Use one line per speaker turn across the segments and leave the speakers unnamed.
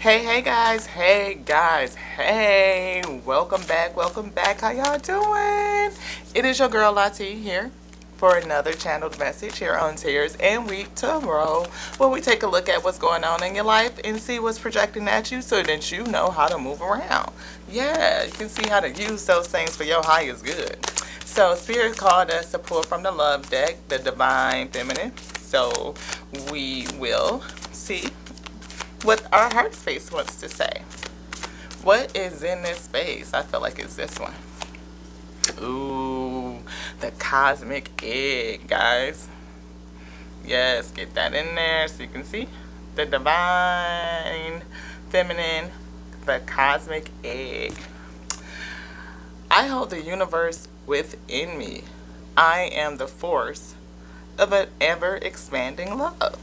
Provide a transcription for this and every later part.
Hey guys, hey, welcome back, how y'all doing? It is your girl Lati here for another channeled message here on Tears and Week Tomorrow, where we take a look at what's going on in your life and see what's projecting at you so that you know how to move around. Yeah, you can see how to use those things for your highest good. So Spirit called us to pull from the love deck, the divine feminine. So we will see what our heart space wants to say. What is in this space? I feel like it's this one. Ooh, the cosmic egg, guys. Yes, get that in there so you can see the divine feminine, the cosmic egg. I hold the universe within me. I am the force of an ever expanding love.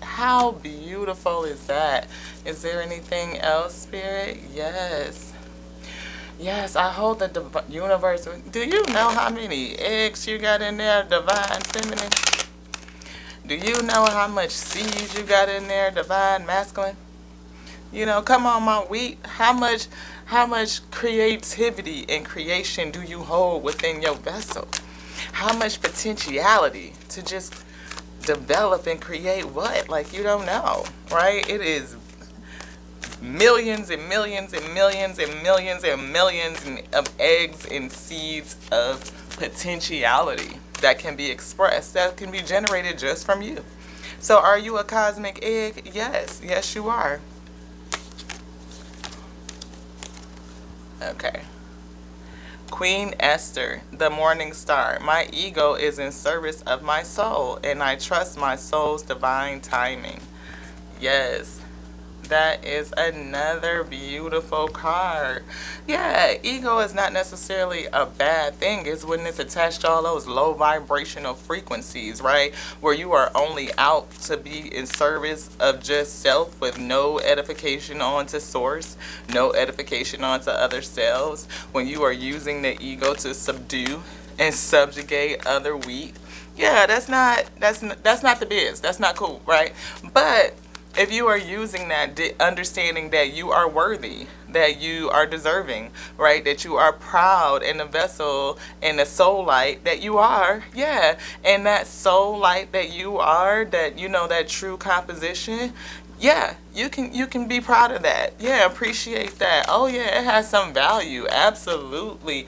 How beautiful is that? Is there anything else, Spirit? Yes. Yes, I hold the universe. Do you know how many eggs you got in there, divine feminine? Do you know how much seeds you got in there, divine masculine? You know, come on, my wheat. How much creativity and creation do you hold within your vessel? How much potentiality to just develop and create what? Like, you don't know, right? It is millions and millions and millions and millions and millions of eggs and seeds of potentiality that can be expressed, that can be generated just from you. So are you a cosmic egg? Yes. Yes, you are. Okay. Queen Esther, the morning star. My ego is in service of my soul, and I trust my soul's divine timing. Yes, that is another beautiful card. Yeah, ego is not necessarily a bad thing. It's when it's attached to all those low vibrational frequencies, right? Where you are only out to be in service of just self with no edification onto source, no edification onto other selves. When you are using the ego to subdue and subjugate other weak. Yeah, that's not the biz. That's not cool, right? But if you are using that, understanding that you are worthy, that you are deserving, right? That you are proud in the vessel and the soul light that you are, yeah. And that soul light that you are, that, you know, that true composition, yeah, you can be proud of that. Yeah, appreciate that. Oh yeah, it has some value. Absolutely.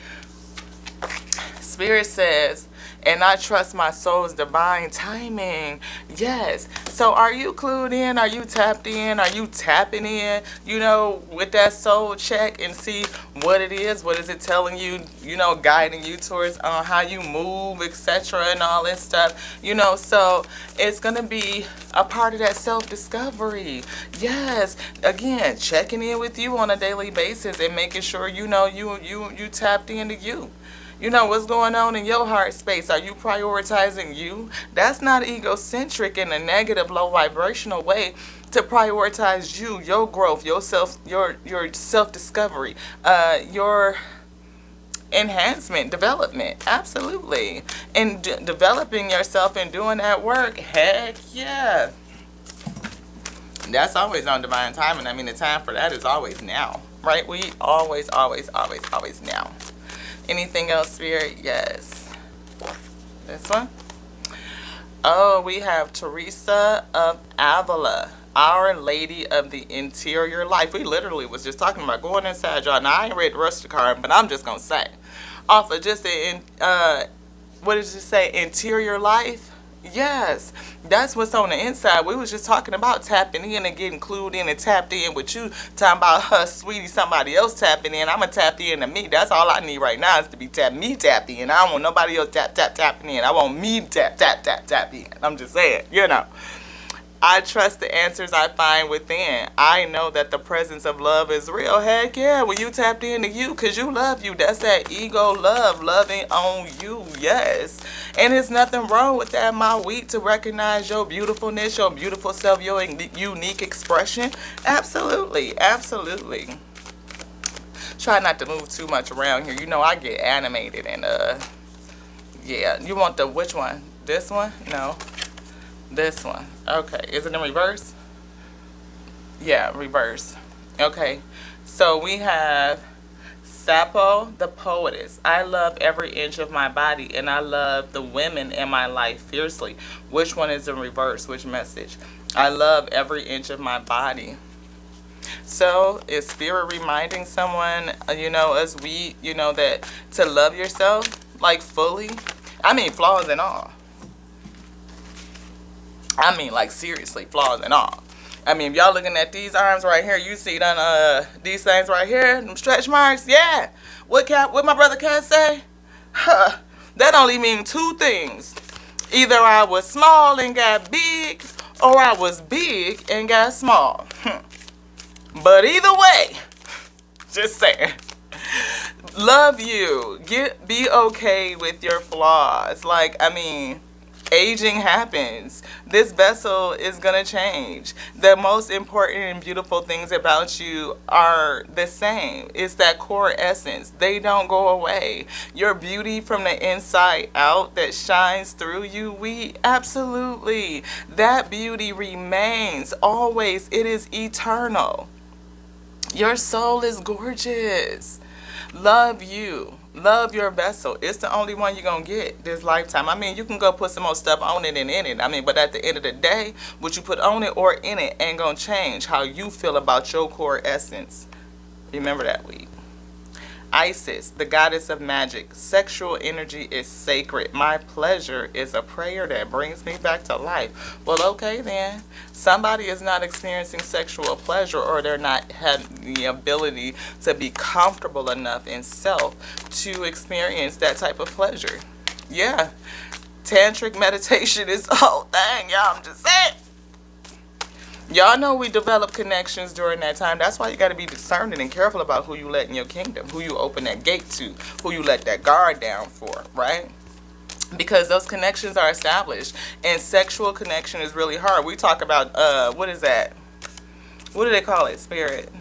Spirit says, and I trust my soul's divine timing. Yes. So are you clued in? Are you tapped in? Are you tapping in, you know, with that soul check and see what it is? What is it telling you, you know, guiding you towards how you move, etc. and all this stuff. You know, so it's going to be a part of that self-discovery. Yes. Again, checking in with you on a daily basis and making sure, you know, you tapped into you. You know, what's going on in your heart space? Are you prioritizing you? That's not egocentric in a negative, low vibrational way. To prioritize you, your growth, your self-discovery, your enhancement, development. Absolutely. And developing yourself and doing that work, heck yeah. That's always on divine timing. I mean, the time for that is always now, right? We always now. Anything else, Spirit? Yes. This one? Oh, we have Teresa of Avila, Our Lady of the Interior Life. We literally was just talking about going inside, y'all. Now, I ain't read the rest of the card, but I'm just going to say. Off of just the, what did you say, interior life? Yes, that's what's on the inside. We was just talking about tapping in and getting clued in and tapped in with you. Talking about her, sweetie, somebody else tapping in. I'm going to tap in to me. That's all I need right now is to be tapped in. I don't want nobody else tapping in. I want me tap in. I'm just saying, you know. I trust the answers I find within. I know that the presence of love is real. Heck yeah, when you tapped into you, because you love you. That's that ego love, loving on you, yes. And there's nothing wrong with that, my week, to recognize your beautifulness, your beautiful self, your unique expression. Absolutely, absolutely. Try not to move too much around here. You know, I get animated and, yeah. You want the, which one? This one? No. This one. Okay. Is it in reverse? Yeah, reverse. Okay. So we have Sappho, the poetess. I love every inch of my body and I love the women in my life fiercely. Which one is in reverse? Which message? I love every inch of my body. So is spirit reminding someone, as we, that to love yourself, like fully? I mean, flaws and all. I mean, like seriously, flaws and all. I mean, if y'all looking at these arms right here, you see these things right here, them stretch marks. Yeah. What my brother can say? Huh. That only mean two things. Either I was small and got big, or I was big and got small. But either way, just saying. Love you. Be okay with your flaws. Like, I mean, aging happens. This vessel is going to change. The most important and beautiful things about you are the same. It's that core essence. They don't go away. Your beauty from the inside out that shines through you, absolutely. That beauty remains always. It is eternal. Your soul is gorgeous. Love you. Love your vessel. It's the only one you're going to get this lifetime. I mean, you can go put some more stuff on it and in it. I mean, but at the end of the day, what you put on it or in it ain't going to change how you feel about your core essence. Remember that week. Isis, the goddess of magic. Sexual energy is sacred. My pleasure is a prayer that brings me back to life. Well, okay then. Somebody is not experiencing sexual pleasure, or they're not having the ability to be comfortable enough in self to experience that type of pleasure. Yeah. Tantric meditation is the whole thing, y'all. I'm just saying. Y'all know we develop connections during that time. That's why you got to be discerning and careful about who you let in your kingdom, who you open that gate to, who you let that guard down for, right? Because those connections are established, and sexual connection is really hard. We talk about, what is that? What do they call it? Spirit.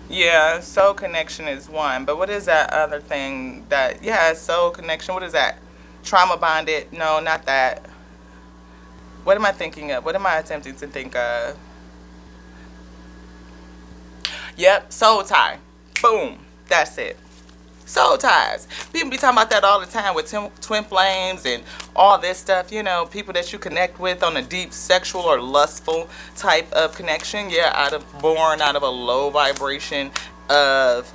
Yeah, soul connection is one. But what is that other thing that, yeah, soul connection. What is that? Trauma bonded? No, not that. What am I thinking of? What am I attempting to think of? Yep, soul tie. Boom. That's it. Soul ties. People be talking about that all the time with twin flames and all this stuff. People that you connect with on a deep sexual or lustful type of connection. Yeah, born out of a low vibration of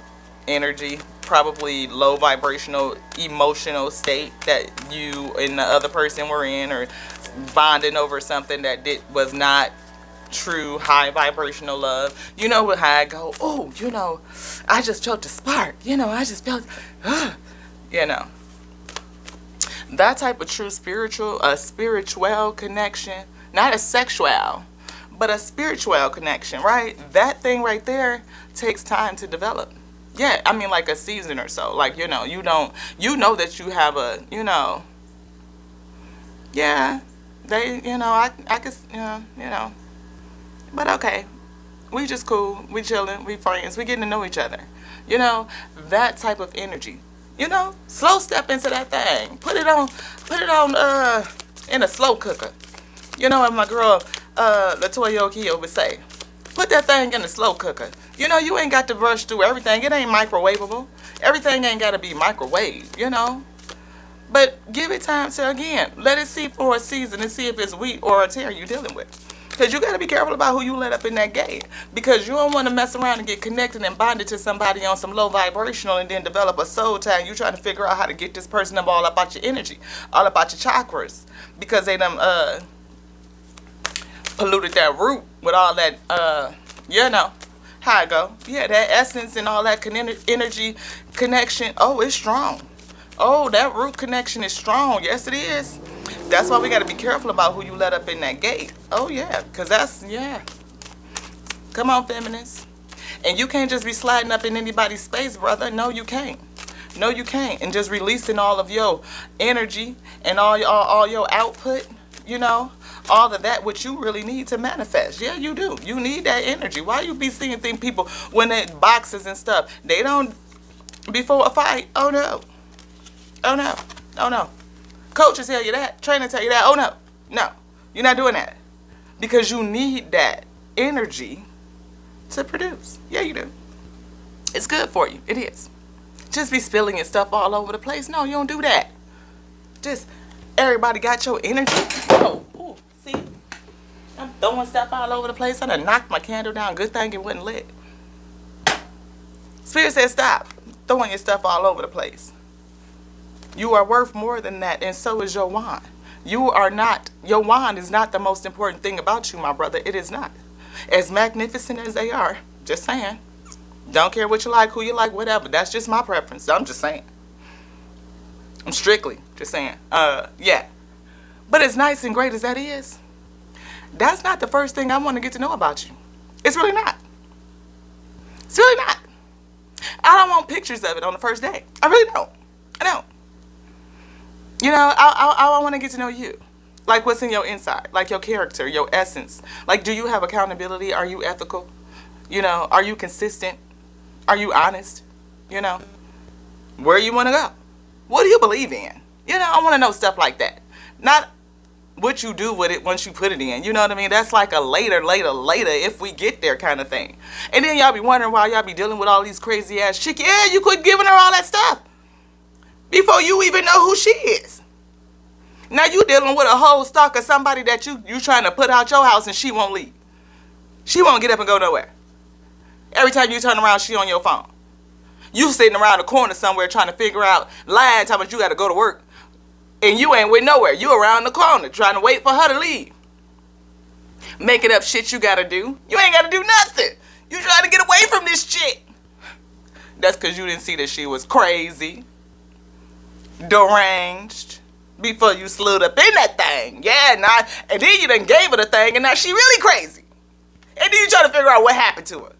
energy. Probably low vibrational emotional state that you and the other person were in, or bonding over something that was not true high vibrational love. You know how I go, oh, I just felt the spark. I just felt, that type of true spiritual connection, not a sexual, but a spiritual connection, right? That thing right there takes time to develop. Yeah, I mean, like a season or so. Like, you know that you have yeah, I could, but okay. We just cool. We chilling. We friends. We getting to know each other. That type of energy. Slow step into that thing. Put it on, in a slow cooker. What my girl, Latoya Okio would say. Put that thing in a slow cooker. You ain't got to rush through everything. It ain't microwavable. Everything ain't got to be microwaved, But give it time to, again, let it see for a season and see if it's wheat or a tear you're dealing with. Because you got to be careful about who you let up in that gate. Because you don't want to mess around and get connected and bonded to somebody on some low vibrational and then develop a soul tie. You trying to figure out how to get this person up all about your energy, all about your chakras. Because they done polluted that root with all that, how it go. Yeah, that essence and all that energy connection. Oh, it's strong. Oh, that root connection is strong. Yes, it is. That's why we got to be careful about who you let up in that gate. Oh, yeah, because Come on, feminists. And you can't just be sliding up in anybody's space, brother. No, you can't. No, you can't. And just releasing all of your energy and all your output, all of that, what you really need to manifest. Yeah, you do. You need that energy. Why you be seeing people when they boxes and stuff? They don't, before a fight, oh no. Oh no. Oh no. Coaches tell you that. Trainer tell you that. Oh no. No. You're not doing that. because you need that energy to produce. Yeah, you do. It's good for you. It is. Just be spilling your stuff all over the place. No, you don't do that. Just everybody got your energy. Oh, ooh, see? I'm throwing stuff all over the place. I done knocked my candle down. Good thing it wasn't lit. Spirit says stop throwing your stuff all over the place. You are worth more than that, and so is your wand. You are not, your wand is not the most important thing about you, my brother. It is not. As magnificent as they are, just saying. Don't care what you like, who you like, whatever. That's just my preference. I'm just saying. I'm strictly just saying. Yeah. But as nice and great as that is, that's not the first thing I want to get to know about you. It's really not. It's really not. I don't want pictures of it on the first day. I really don't. I don't. You know, I want to get to know you. Like what's in your inside. Like your character, your essence. Like, do you have accountability? Are you ethical? You know, are you consistent? Are you honest? You know, where you want to go? What do you believe in? You know, I want to know stuff like that. Not what you do with it once you put it in. You know what I mean? That's like a later, if we get there kind of thing. And then y'all be wondering why y'all be dealing with all these crazy ass chicks. Yeah, you quit giving her all that stuff before you even know who she is. Now you dealing with a whole stock of somebody that you trying to put out your house and she won't leave. She won't get up and go nowhere. Every time you turn around, she on your phone. You sitting around the corner somewhere trying to figure out, lying, talking about you got to go to work. And you ain't with nowhere. You around the corner trying to wait for her to leave. Making up shit you got to do. You ain't got to do nothing. You trying to get away from this chick. That's because you didn't see that she was crazy, deranged, before you slid up in that thing. Yeah, now, and then you done gave her the thing, and now she really crazy. And then you trying to figure out what happened to her.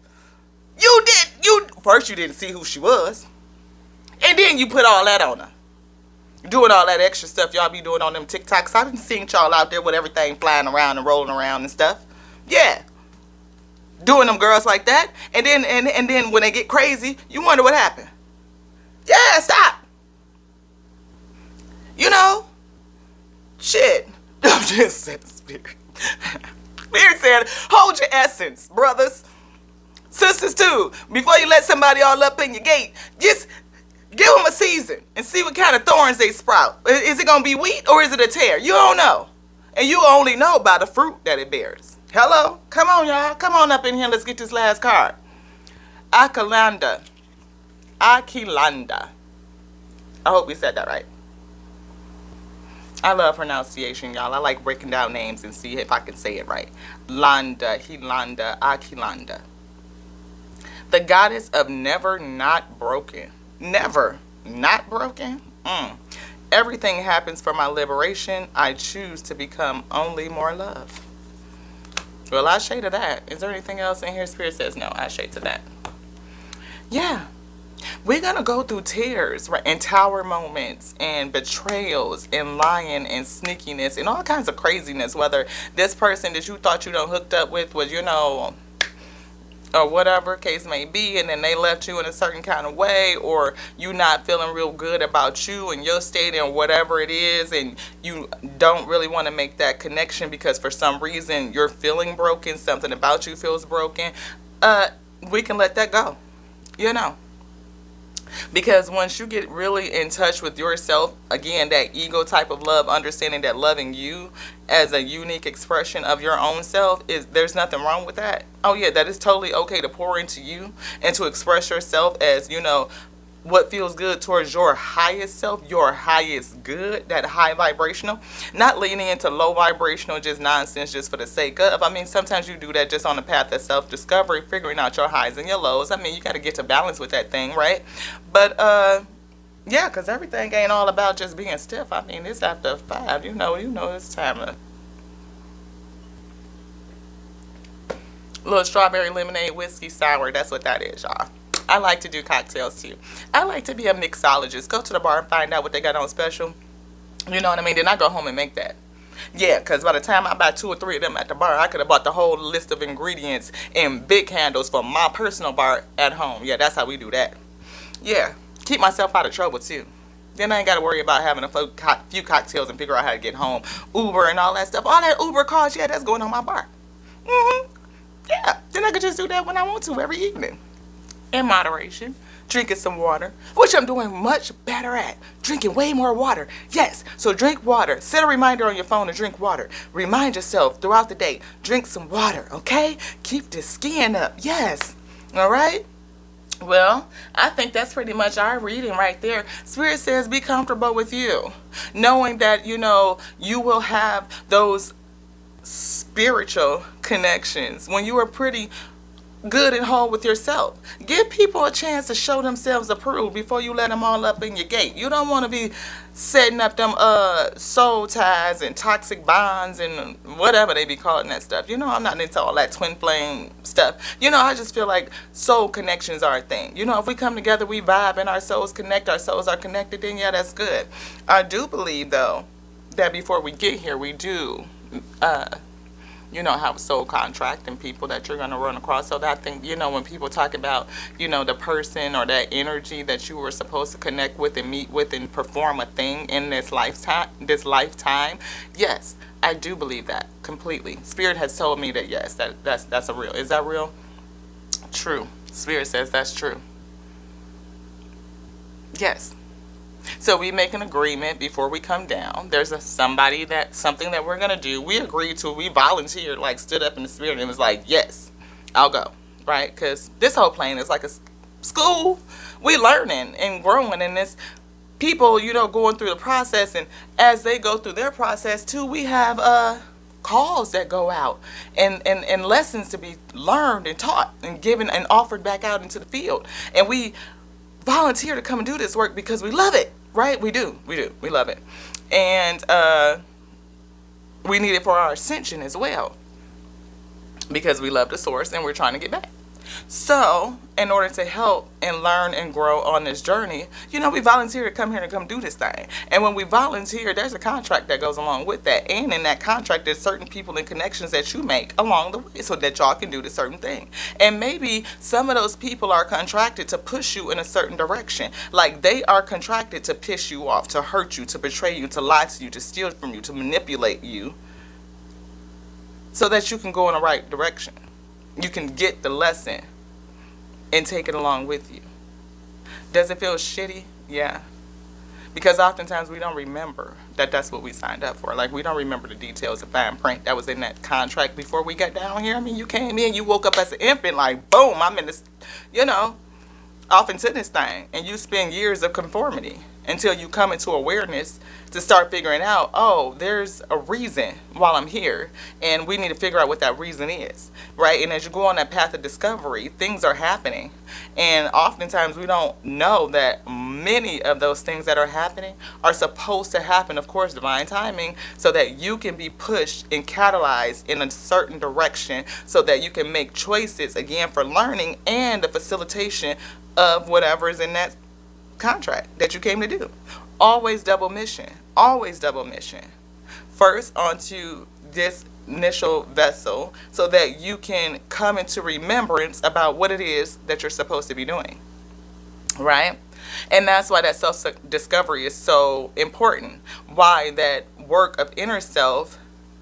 First you didn't see who she was. And then you put all that on her. Doing all that extra stuff y'all be doing on them TikToks. I've been seeing y'all out there with everything flying around and rolling around and stuff. Yeah. Doing them girls like that. And then when they get crazy, you wonder what happened. Yeah, stop. You know? Shit. I'm just saying, Spirit. Spirit said, hold your essence, brothers. Sisters too, before you let somebody all up in your gate, just give them a season and see what kind of thorns they sprout. Is it going to be wheat or is it a tear? You don't know. And you only know by the fruit that it bears. Hello? Come on, y'all. Come on up in here. Let's get this last card. Aquilanda. Aquilanda. I hope we said that right. I love pronunciation, y'all. I like breaking down names and see if I can say it right. Landa, Hilanda, Aquilanda. The goddess of never not broken. Never not broken? Everything happens for my liberation. I choose to become only more love. Well, I shade to that. Is there anything else in here? Spirit says no. I shade to that. Yeah. We're going to go through tears, right? And tower moments and betrayals and lying and sneakiness and all kinds of craziness. Whether this person that you thought you done hooked up with was, you know, or whatever case may be, and then they left you in a certain kind of way, or you not feeling real good about you and your state and whatever it is, and you don't really want to make that connection because for some reason you're feeling broken, something about you feels broken. We can let that go, you know. Because once you get really in touch with yourself, again, that ego type of love, understanding that loving you as a unique expression of your own self, there's nothing wrong with that. Oh yeah, that is totally okay to pour into you and to express yourself as, you know, what feels good towards your highest self, your highest good, that high vibrational. Not leaning into low vibrational, just nonsense just for the sake of. I mean, sometimes you do that just on the path of self-discovery, figuring out your highs and your lows. I mean, you got to get to balance with that thing, right? But, yeah, because everything ain't all about just being stiff. I mean, it's after 5. You know, it's time to... Little strawberry lemonade whiskey sour. That's what that is, y'all. I like to do cocktails too. I like to be a mixologist. Go to the bar and find out what they got on special. You know what I mean? Then I go home and make that. Yeah, because by the time I buy 2 or 3 of them at the bar, I could have bought the whole list of ingredients and big handles for my personal bar at home. Yeah, that's how we do that. Yeah, keep myself out of trouble too. Then I ain't got to worry about having a few cocktails and figure out how to get home. Uber and all that stuff. All that Uber costs, yeah, that's going on my bar. Yeah, then I could just do that when I want to every evening. In moderation. Drinking some water, which I'm doing much better at. Drinking way more water. Yes, so drink water. Set a reminder on your phone to drink water. Remind yourself throughout the day, drink some water, okay? Keep the skin up. Yes. All right? Well, I think that's pretty much our reading right there. Spirit says be comfortable with you, knowing that, you will have those spiritual connections when you are pretty good and whole with yourself. Give people a chance to show themselves approved before you let them all up in your gate. You don't want to be setting up them soul ties and toxic bonds and whatever they be calling that stuff. I'm not into all that twin flame stuff. I just feel like soul connections are a thing. If we come together, we vibe and our souls connect, our souls are connected, then yeah, that's good. I do believe though that before we get here, we do have a soul contract and people that you're going to run across. So that I think, when people talk about, the person or that energy that you were supposed to connect with and meet with and perform a thing in this lifetime, yes, I do believe that completely. Spirit has told me that, yes, that's a real. Is that real? True. Spirit says that's true. Yes. So we make an agreement before we come down. There's something that we're going to do. We agreed to, we volunteered, like stood up in the spirit and was like, yes, I'll go. Right? Because this whole plane is like a school. We learning and growing in this. People, going through the process. And as they go through their process too, we have calls that go out and lessons to be learned and taught and given and offered back out into the field. And we volunteer to come and do this work because we love it, right? We do. We love it. And we need it for our ascension as well because we love the source and we're trying to get back. So in order to help and learn and grow on this journey, we volunteer to come here and come do this thing. And when we volunteer, there's a contract that goes along with that. And in that contract, there's certain people and connections that you make along the way so that y'all can do the certain thing. And maybe some of those people are contracted to push you in a certain direction. Like they are contracted to piss you off, to hurt you, to betray you, to lie to you, to steal from you, to manipulate you so that you can go in the right direction. You can get the lesson and take it along with you. Does it feel shitty? Yeah. Because oftentimes we don't remember that that's what we signed up for. Like we don't remember the details of fine print that was in that contract before we got down here. I mean, you came in, you woke up as an infant like, boom, I'm in this, off into this thing. And you spend years of conformity until you come into awareness to start figuring out, oh, there's a reason while I'm here. And we need to figure out what that reason is, right? And as you go on that path of discovery, things are happening. And oftentimes we don't know that many of those things that are happening are supposed to happen, of course, divine timing, so that you can be pushed and catalyzed in a certain direction so that you can make choices, again, for learning and the facilitation of whatever is in that contract that you came to do. Always double mission. Always double mission. First onto this initial vessel so that you can come into remembrance about what it is that you're supposed to be doing. Right? And that's why that self-discovery is so important. Why that work of inner self,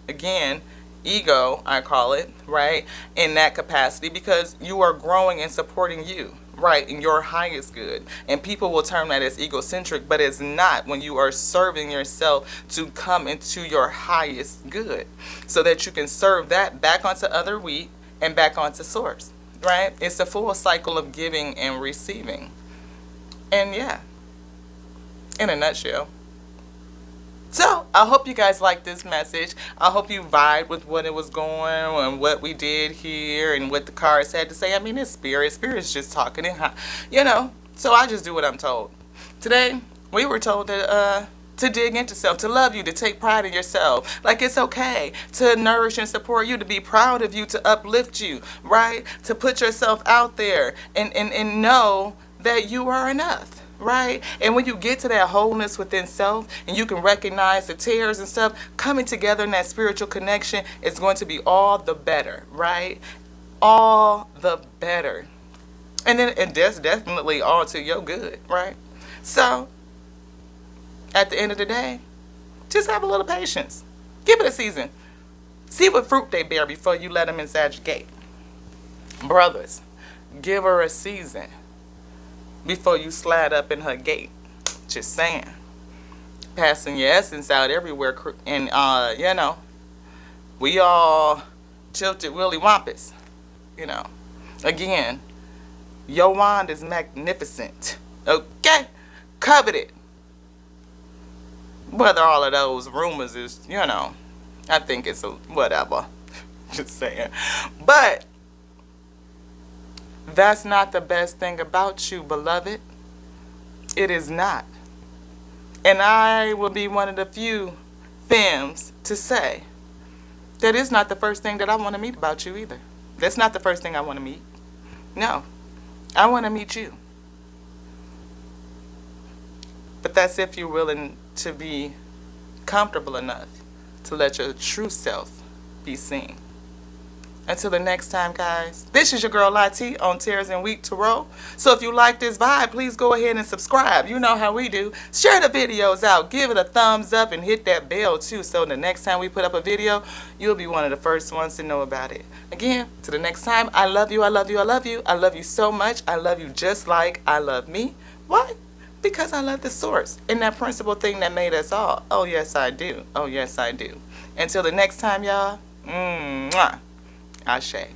again, ego, I call it, right, in that capacity, because you are growing and supporting you. Right, in your highest good. And people will term that as egocentric, but it's not when you are serving yourself to come into your highest good so that you can serve that back onto other wheat and back onto source. Right? It's a full cycle of giving and receiving. And yeah, in a nutshell. So, I hope you guys like this message. I hope you vibe with what it was going and what we did here and what the cards had to say. I mean, it's spirit. Spirit's just talking, so I just do what I'm told. Today, we were told to dig into self, to love you, to take pride in yourself. Like, it's okay to nourish and support you, to be proud of you, to uplift you, right? To put yourself out there and know that you are enough. Right? And when you get to that wholeness within self and you can recognize the tears and stuff coming together in that spiritual connection, it's going to be all the better, right? All the better. And then that's definitely all to your good, right? So At the end of the day, just have a little patience. Give it a season. See what fruit they bear before you let them inside your gate. Brothers, give her a season before you slide up in her gate. Just saying. Passing your essence out everywhere. And, we all tilted willy wampus. Again, your wand is magnificent. Okay? Coveted. Whether all of those rumors is, I think it's whatever. Just saying. But that's not the best thing about you, beloved. It is not. And I will be one of the few femmes to say that is not the first thing that I want to meet about you either. That's not the first thing I want to meet. No. I want to meet you. But that's if you're willing to be comfortable enough to let your true self be seen. Until the next time, guys, this is your girl Lati on Tears and Week Tarot. So if you like this vibe, please go ahead and subscribe. You know how we do. Share the videos out. Give it a thumbs up and hit that bell too. So the next time we put up a video, you'll be one of the first ones to know about it. Again, to the next time, I love you, I love you, I love you. I love you so much. I love you just like I love me. Why? Because I love the source and that principal thing that made us all. Oh, yes, I do. Oh, yes, I do. Until the next time, y'all. Mwah. Ashe.